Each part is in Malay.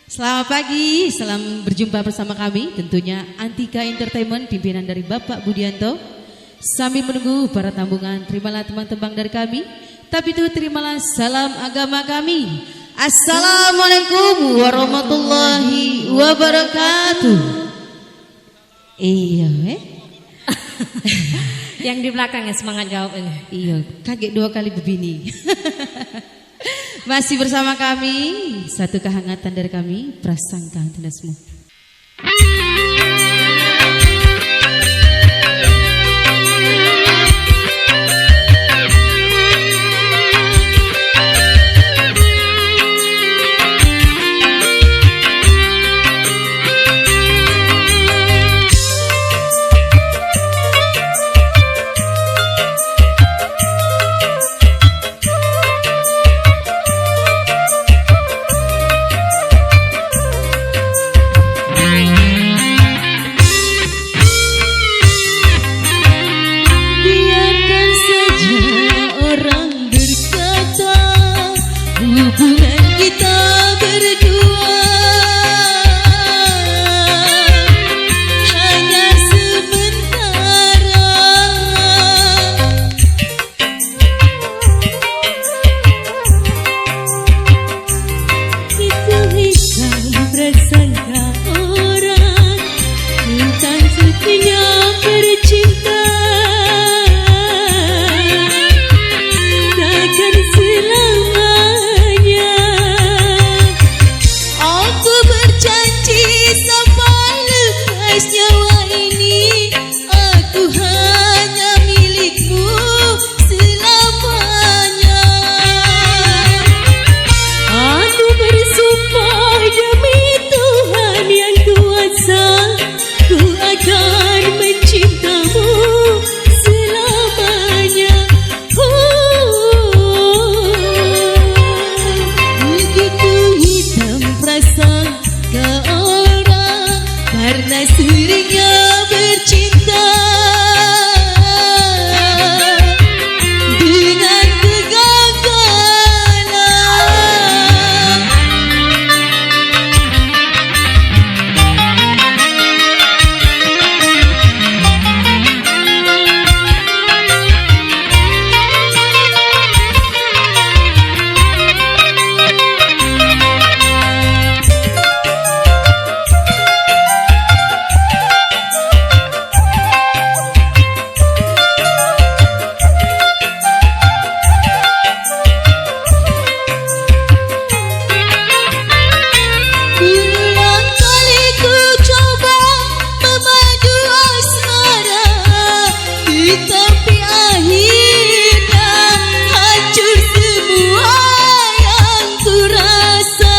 Selamat pagi, salam berjumpa bersama kami. Tentunya Antika Entertainment, pimpinan dari Bapak Budianto. Sambil menunggu para tambungan, terimalah tembang-tembang dari kami. Tapi itu terimalah salam agama kami. Assalamualaikum warahmatullahi wabarakatuh. Iya, Yang di belakang ya semangat jawab ini. Iya, kaget dua kali begini. Masih bersama kami, satu kehangatan dari kami, Prasangka Tunasmu. Hubungan kita berdua hanya sementara. Itu hitam prasangka orang tentang sepinya bercinta. Takkan selamanya aku berjanji sampai lepas nyawa ini, aku hanya milikmu selamanya. Aku bersumpah demi Tuhan yang kuasa, ku akan mencintamu selamanya. Begitu hitam prasangka orang karena seringnya bercinta dengan kegagalan. Berulang kali ku coba memadu asmara, tetapi akhirnya hancur semua yang ku rasa.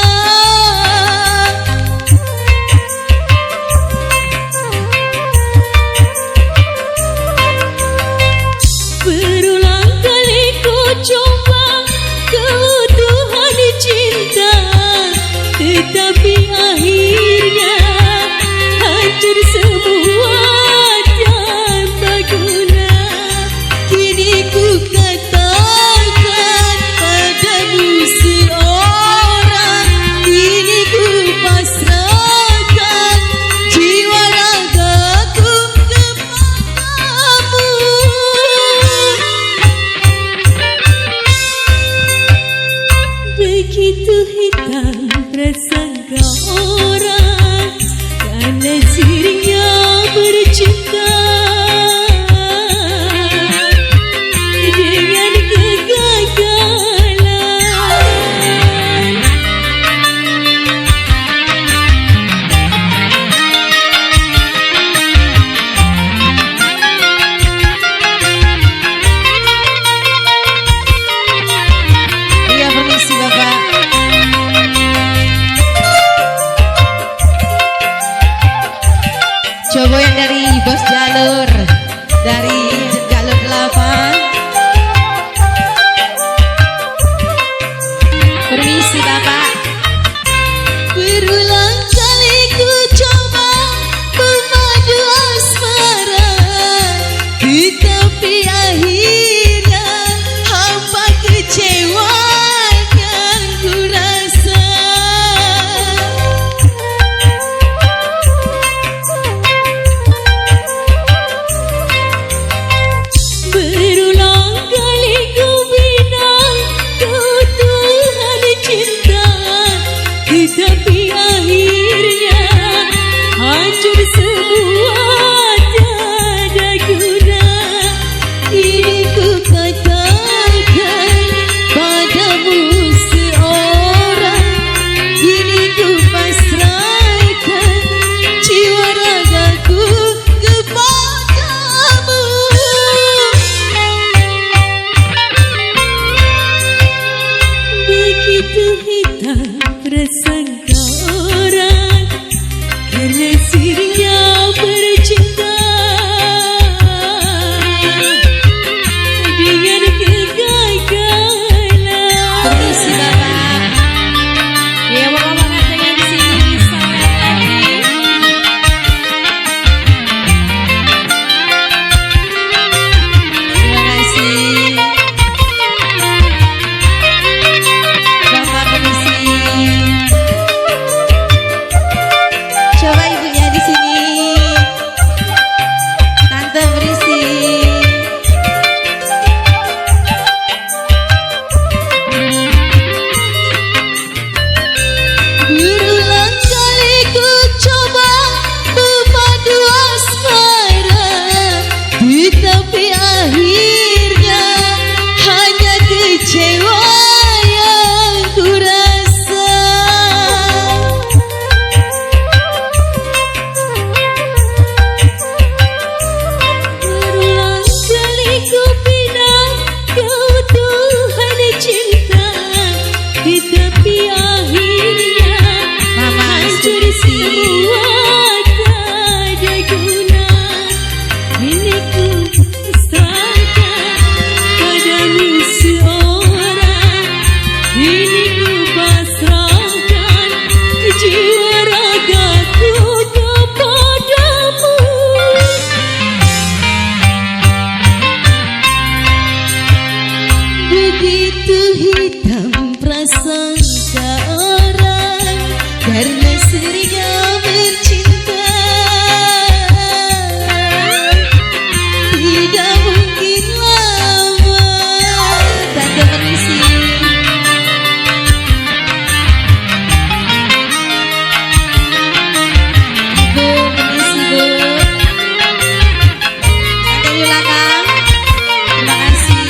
Berulang kali ku coba keutuhan cinta, tetapi akhirnya hancur semua tanpa guna. Kini ku katakan padamu seorang, kini ku pasrahkan jiwa ragaku kepadamu. Begitu hitam prasangka orang karena seringnya bercinta dengan kegagalan. Iya, permisi Bapak. Tetapi akhirnya hancur semua, tiada guna. Ini ku katakan padamu seorang, ini ku pasrahkan jiwa ragaku kepadamu. Begitu hitam prasangka orang karena sirnya bercinta dengan kegagalan. Permisi Bapak. Ya, Bapak dengan di sini bisa lagi. Terima kasih. Bapak permisi. Coba ibunya di sini. Tante berisi. Berulang kali ku coba memadu asmara, tetapi akhirnya hanya kecewa yang ku rasa. Berulang kali ku bina kau Tuhan cinta, tetapi akhirnya Mama hancur permisi. semua, tiada guna. Ini ku serahkan padamu seorang, ini ku pasrahkan jiwa ragaku kepadamu. Begitu hitam prasangka orang karena seringnya bercinta, tidak mungkin lama. Tante permisi. Ibu permisi Bu. Tante di belakang. Terima kasih.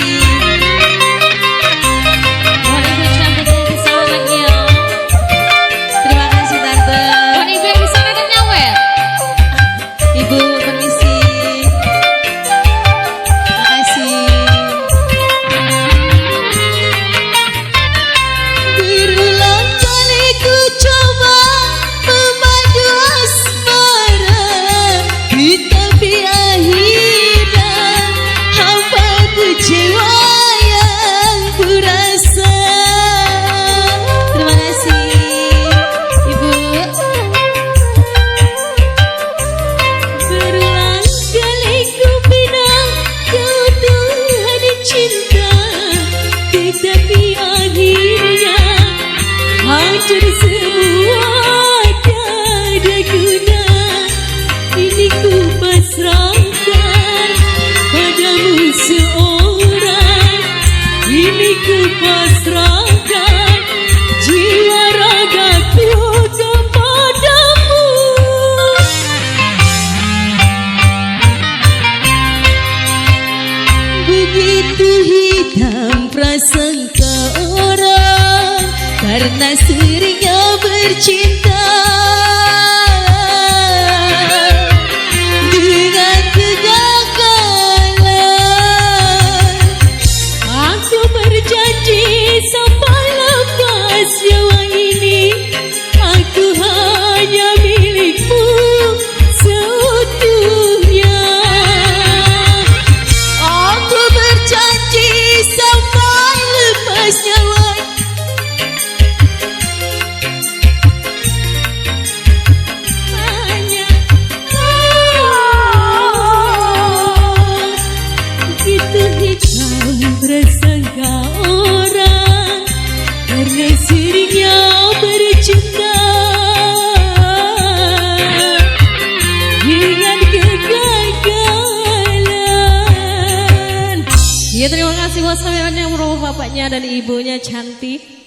Mohon ibu cantik yang di sana lagi ya. Terima kasih Tante. Mohon ibu yang di sana dan nyawet. Ibu permisi. Terima kasih. Berulang kali ku coba memadu asmara, tetapi akhirnya hampa kecewa yang ku rasa. Terima kasih Ibu. Berulang kali ku bina kau Tuhan cinta, tetapi akhirnya hancur semua, tiada guna. Ini ku pasrahkan padamu seorang, ini ku pasrahkan jiwa ragaku kepadamu. Begitu hitam prasangka orang karena seringnya bercinta dengan kegagalan. Aku berjanji sampai lepas nyawa ini, aku hanya milikmu seutuhnya. Aku berjanji sampai lepas nyawa. Hanya begitu hitam prasangka orang karena seringnya bercinta dengan kegagalan. Ya, terima kasih buat sampean yang merawat bapaknya dan ibunya cantik.